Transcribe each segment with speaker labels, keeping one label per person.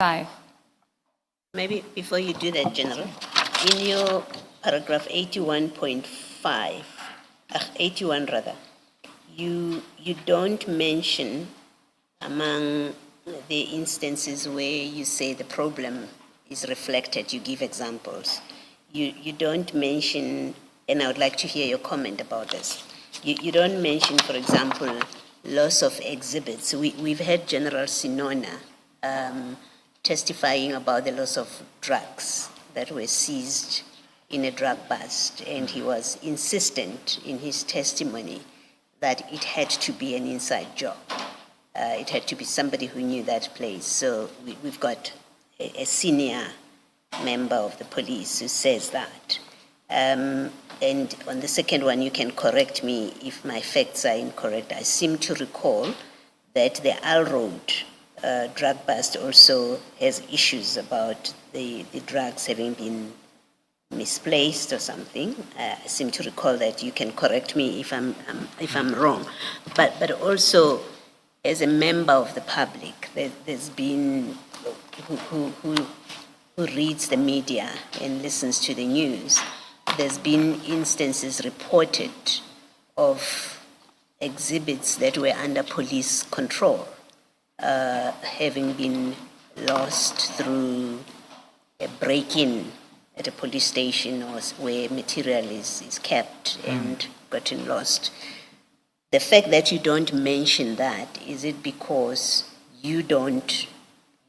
Speaker 1: 5.
Speaker 2: Maybe before you do that, General, in your paragraph 81.5, 81 rather, you don't mention among the instances where you say the problem is reflected, you give examples. You don't mention, and I would like to hear your comment about this. You don't mention, for example, loss of exhibits. We've had General Sinona testifying about the loss of drugs that were seized in a drug bust, and he was insistent in his testimony that it had to be an inside job. It had to be somebody who knew that place. So we've got a senior member of the police who says that. And on the second one, you can correct me if my facts are incorrect. I seem to recall that the Al Road drug bust also has issues about the drugs having been misplaced or something. I seem to recall that. You can correct me if I'm wrong. But also, as a member of the public, there's been who reads the media and listens to the news. There's been instances reported of exhibits that were under police control, having been lost through a break-in at a police station or where material is kept and gotten lost. The fact that you don't mention that, is it because you don't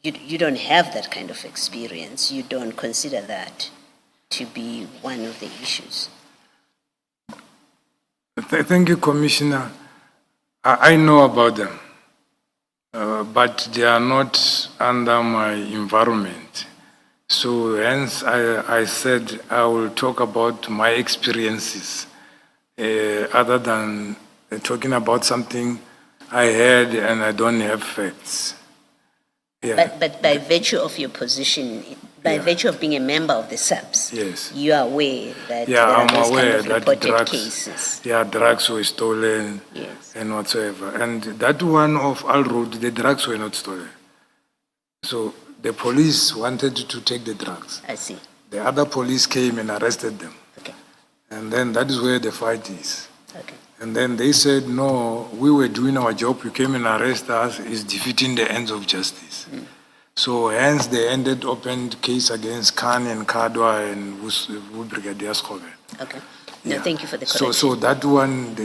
Speaker 2: have that kind of experience? You don't consider that to be one of the issues?
Speaker 3: Thank you, Commissioner. I know about them, but they are not under my environment. So hence I said I will talk about my experiences other than talking about something I heard and I don't have facts. Yeah.
Speaker 2: But by virtue of your position, by virtue of being a member of the SAPS,
Speaker 3: yes,
Speaker 2: you are aware that
Speaker 3: yeah,
Speaker 2: there are
Speaker 3: I'm
Speaker 2: those
Speaker 3: aware
Speaker 2: kind of
Speaker 3: that
Speaker 2: reported cases.
Speaker 3: Yeah, drugs were stolen,
Speaker 2: yes,
Speaker 3: and whatsoever. And that one of Al Road, the drugs were not stolen. So the police wanted to take the drugs.
Speaker 2: I see.
Speaker 3: The other police came and arrested them.
Speaker 2: Okay.
Speaker 3: And then that is where the fight is.
Speaker 2: Okay.
Speaker 3: And then they said, no, we were doing our job, you came and arrested us, is defeating the ends of justice. So hence they ended opened case against Khan and Kadwa and Brigadier Skove.
Speaker 2: Okay. No,
Speaker 3: Yeah.
Speaker 2: thank you for the correction.
Speaker 3: So that one,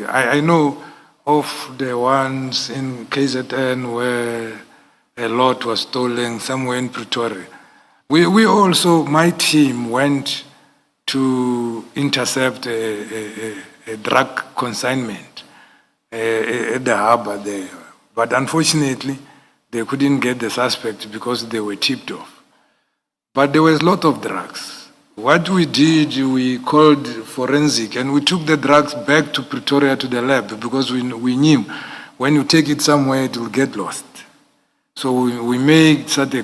Speaker 3: I know of the ones in KZN where a lot was stolen somewhere in Pretoria. We also, my team went to intercept a drug consignment at the harbor there. But unfortunately, they couldn't get the suspect because they were tipped off. But there was a lot of drugs. What we did, we called forensic and we took the drugs back to Pretoria to the lab because we knew when you take it somewhere, it will get lost. So we made such a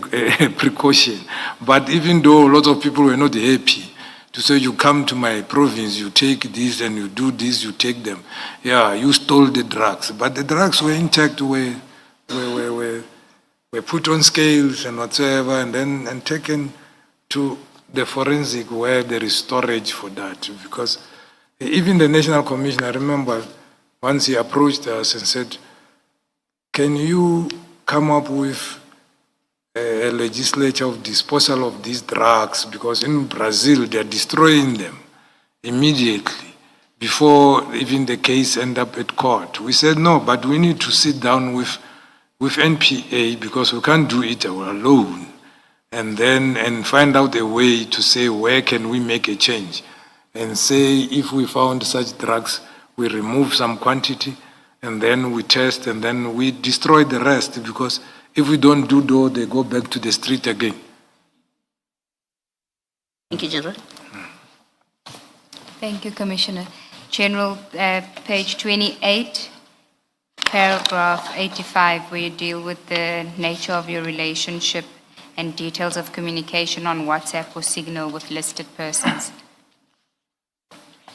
Speaker 3: precaution. But even though a lot of people were not happy, to say you come to my province, you take this and you do this, you take them. Yeah, you stole the drugs. But the drugs were intact, were put on scales and whatsoever, and then taken to the forensic where there is storage for that. Because even the National Commission, I remember once he approached us and said, can you come up with a legislature of disposal of these drugs, because in Brazil they are destroying them immediately before even the case end up at court. We said no, but we need to sit down with NPA because we can't do it alone, and find out a way to say where can we make a change, and say if we found such drugs, we remove some quantity, and then we test, and then we destroy the rest, because if we don't do though, they go back to the street again.
Speaker 2: Thank you, General.
Speaker 1: Thank you, Commissioner. General, page 28, paragraph 85, where you deal with the nature of your relationship and details of communication on WhatsApp or Signal with listed persons.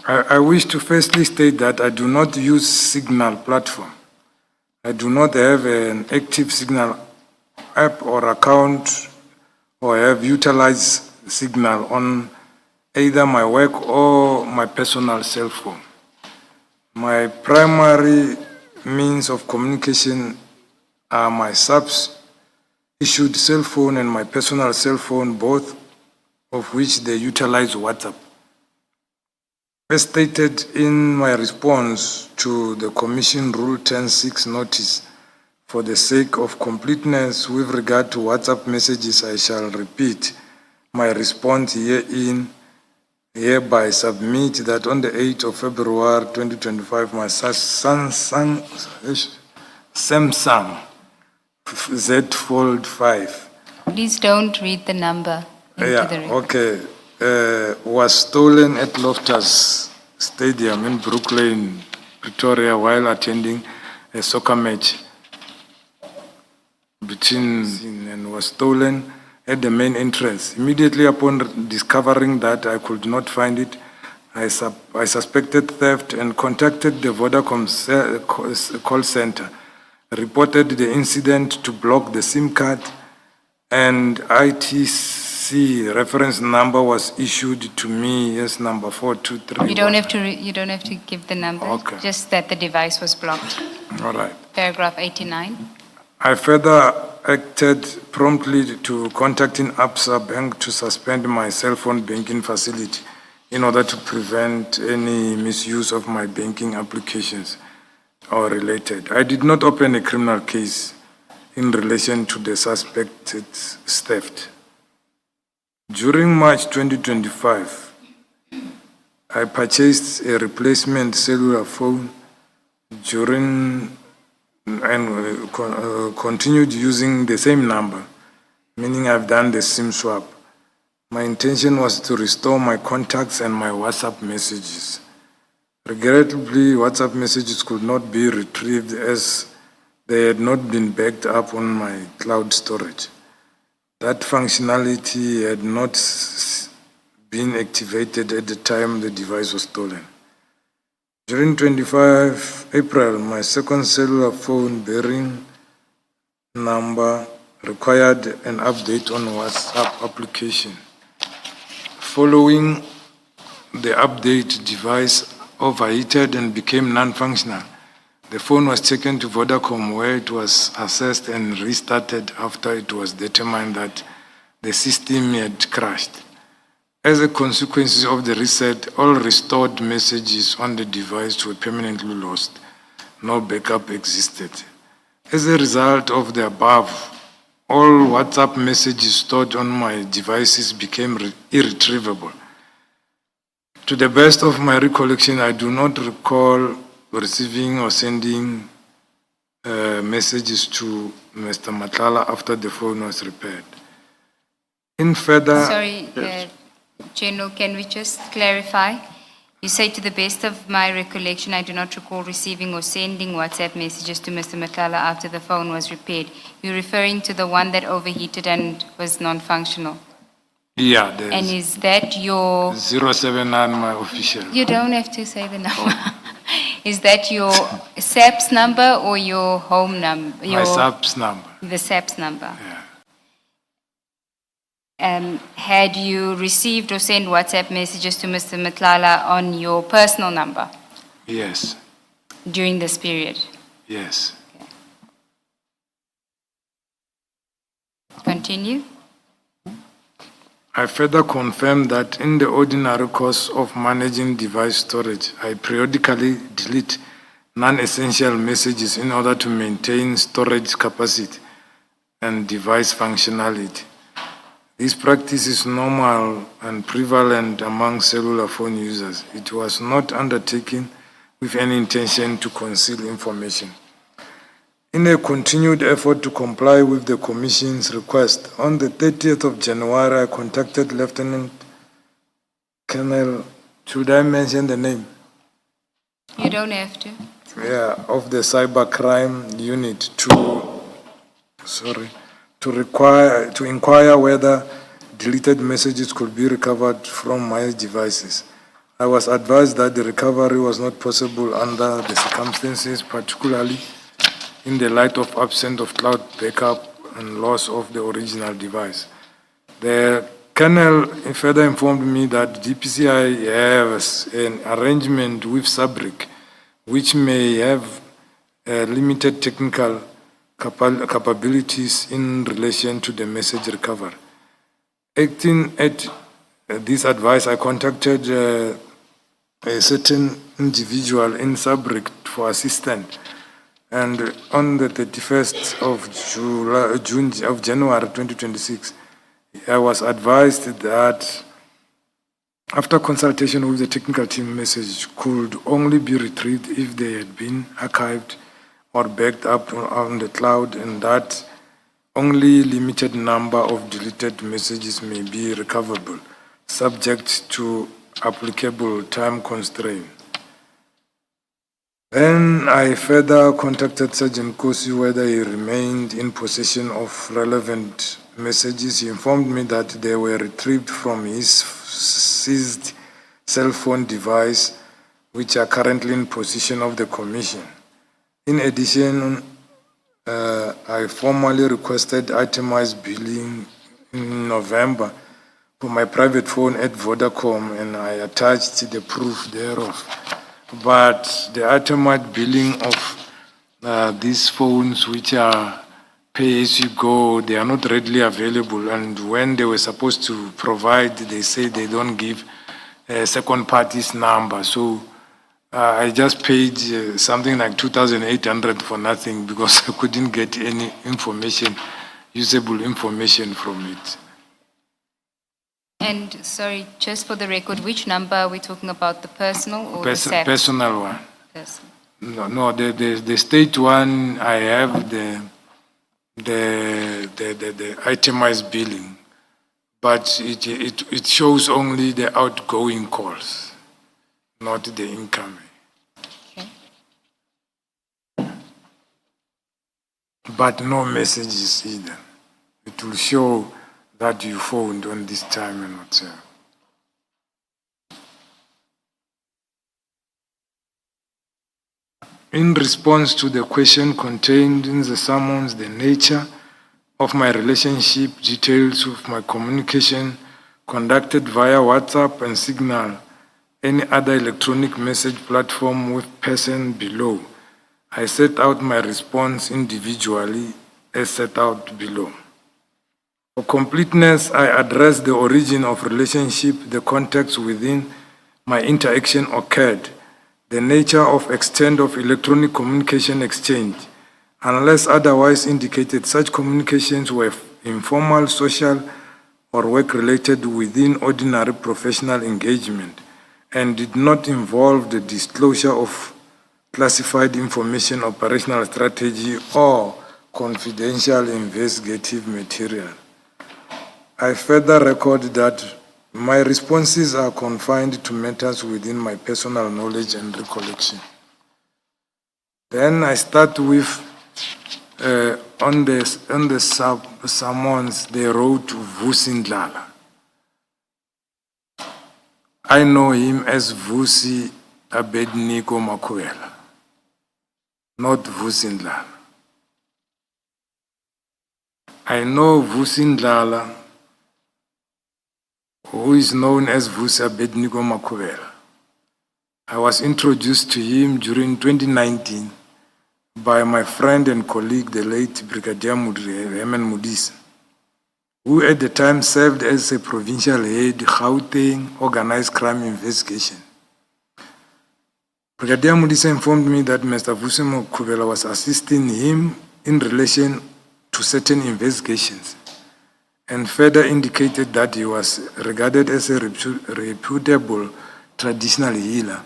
Speaker 3: I wish to firstly state that I do not use Signal platform. I do not have an active Signal app or account or have utilized Signal on either my work or my personal cell phone. My primary means of communication are my subs issued cell phone and my personal cell phone, both of which they utilize WhatsApp. As stated in my response to the Commission Rule 10.6 notice, for the sake of completeness with regard to WhatsApp messages, I shall repeat my response hereby submit that on the 8th of February 2025, my Samsung Z Fold 5.
Speaker 1: Please don't read the number into the record.
Speaker 3: Was stolen at Loftus Stadium in Brooklyn, Pretoria, while attending a soccer match and was stolen at the main entrance. Immediately upon discovering that I could not find it, I suspected theft and contacted the Vodacom call center, reported the incident to block the SIM card, and ITC reference number was issued to me as number 423.
Speaker 1: You don't have to give the number.
Speaker 3: Okay.
Speaker 1: Just that the device was blocked.
Speaker 3: All right.
Speaker 1: Paragraph 89.
Speaker 3: I further acted promptly to contacting Absa Bank to suspend my cell phone banking facility in order to prevent any misuse of my banking applications or related. I did not open a criminal case in relation to the suspected theft. During March 2025, I purchased a replacement cellular phone and continued using the same number, meaning I've done the SIM swap. My intention was to restore my contacts and my WhatsApp messages. Regrettably, WhatsApp messages could not be retrieved as they had not been backed up on my cloud storage. That functionality had not been activated at the time the device was stolen. During 25 April, my second cellular phone bearing number required an update on WhatsApp application. Following the update, device overheated and became non-functional. The phone was taken to Vodacom, where it was assessed and restarted after it was determined that the system had crashed. As a consequence of the reset, all restored messages on the device were permanently lost. No backup existed. As a result of the above, all WhatsApp messages stored on my devices became irretrievable. To the best of my recollection, I do not recall receiving or sending messages to Mr. Matlala after the phone was repaired. In further...
Speaker 1: Sorry, General, can we just clarify? You say, to the best of my recollection, I do not recall receiving or sending WhatsApp messages to Mr. Matlala after the phone was repaired. You're referring to the one that overheated and was non-functional?
Speaker 3: Yeah.
Speaker 1: And is that your...
Speaker 3: 079, my official.
Speaker 1: You don't have to say the number. Is that your SAPS number or your home number?
Speaker 3: My SAPS number.
Speaker 1: The SAPS number.
Speaker 3: Yeah.
Speaker 1: Had you received or sent WhatsApp messages to Mr. Matlala on your personal number?
Speaker 3: Yes.
Speaker 1: During this period?
Speaker 3: Yes.
Speaker 1: Okay. Continue.
Speaker 3: I further confirm that in the ordinary course of managing device storage, I periodically delete non-essential messages in order to maintain storage capacity and device functionality. This practice is normal and prevalent among cellular phone users. It was not undertaken with any intention to conceal information. In a continued effort to comply with the Commission's request, on the 30th of January, I contacted Lieutenant Colonel, should I mention the name?
Speaker 1: You don't have to.
Speaker 3: Yeah, of the Cybercrime Unit to inquire whether deleted messages could be recovered from my devices. I was advised that the recovery was not possible under the circumstances, particularly in the light of absence of cloud backup and loss of the original device. The Colonel further informed me that DPCI has an arrangement with Sabric, which may have limited technical capabilities in relation to the message recovery. Acting at this advice, I contacted a certain individual in Sabric for assistance. And on the 31st of January 2026, I was advised that after consultation with the technical team, message could only be retrieved if they had been archived or backed up on the cloud, and that only limited number of deleted messages may be recoverable, subject to applicable time constraints. Then I further contacted Sergeant Kosi whether he remained in possession of relevant messages. He informed me that they were retrieved from his seized cell phone device, which are currently in possession of the Commission. In addition, I formally requested itemized billing in November for my private phone at Vodacom, and I attached the proof thereof. But the itemized billing of these phones, which are pay as you go, they are not readily available. And when they were supposed to provide, they say they don't give a second party's number. So I just paid something like 2,800 for nothing because I couldn't get any information, usable information from it.
Speaker 1: And sorry, just for the record, which number are we talking about, the personal or the SAP?
Speaker 3: Personal one.
Speaker 1: Personal.
Speaker 3: No, the state one, I have the itemized billing, but it shows only the outgoing calls, not the incoming.
Speaker 1: Okay.
Speaker 3: But no messages either. It will show that you phoned on this time and whatsoever. In response to the question contained in the summons, the nature of my relationship, details of my communication conducted via WhatsApp and Signal, any other electronic message platform with person below, I set out my response individually as set out below. For completeness, I address the origin of relationship, the context within my interaction occurred, the nature of extent of electronic communication exchange. Unless otherwise indicated, such communications were informal, social, or work-related within ordinary professional engagement and did not involve the disclosure of classified information, operational strategy, or confidential investigative material. I further record that my responses are confined to matters within my personal knowledge and recollection. Then I start with, on the summons, they wrote Vusimuzi. I know him as Vusi Abednego Makuela, not Vusimuzi. I know Vusimuzi, who is known as Vusi Abednego Makuela. I was introduced to him during 2019 by my friend and colleague, the late Brigadier Mudisa, who at the time served as a provincial head, Gauteng Organized Crime Investigation. Brigadier Mudisa informed me that Mr. Vusi Makuela was assisting him in relation to certain investigations, and further indicated that he was regarded as a reputable traditional healer,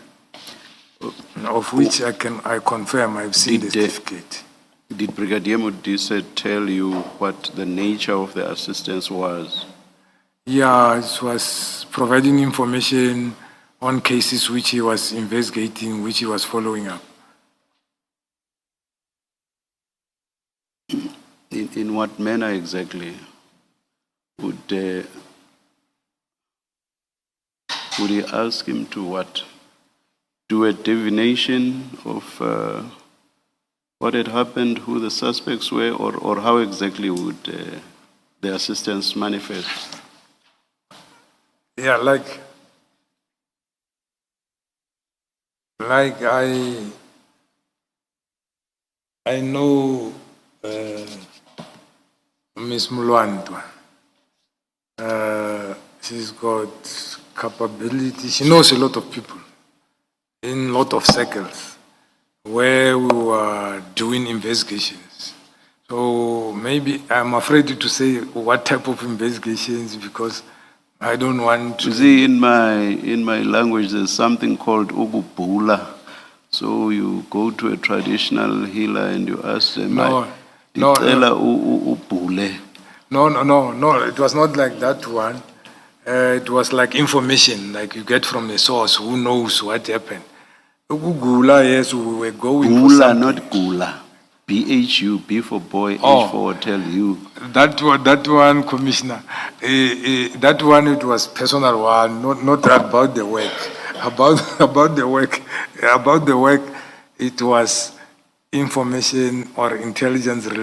Speaker 3: of which I confirm I've seen the certificate.
Speaker 4: Did Brigadier Mudisa tell you what the nature of the assistance was?
Speaker 3: Yeah, it was providing information on cases which he was investigating, which he was following up.
Speaker 4: In what manner exactly? Would he ask him to what? Do a divination of what had happened, who the suspects were, or how exactly would the assistance manifest?
Speaker 3: Yeah, like I know Miss Mulwantwa. She's got capability. She knows a lot of people in a lot of circles where we were doing investigations. So maybe I'm afraid to say what type of investigations because I don't want to.
Speaker 4: You see, in my language, there's something called ububula. So you go to a traditional healer and you ask them,
Speaker 3: No.
Speaker 4: "Ndicela ubhule."
Speaker 3: No, it was not like that one. It was like information, like you get from a source who knows what happened. Ukugula, yes, we were going for
Speaker 4: Bula,
Speaker 3: something.
Speaker 4: not gula. BHU, B for boy,
Speaker 3: Oh.
Speaker 4: H for hotel, U.
Speaker 3: That one, Commissioner, that one, it was personal one, not about the work. About the work, it was information or intelligence related.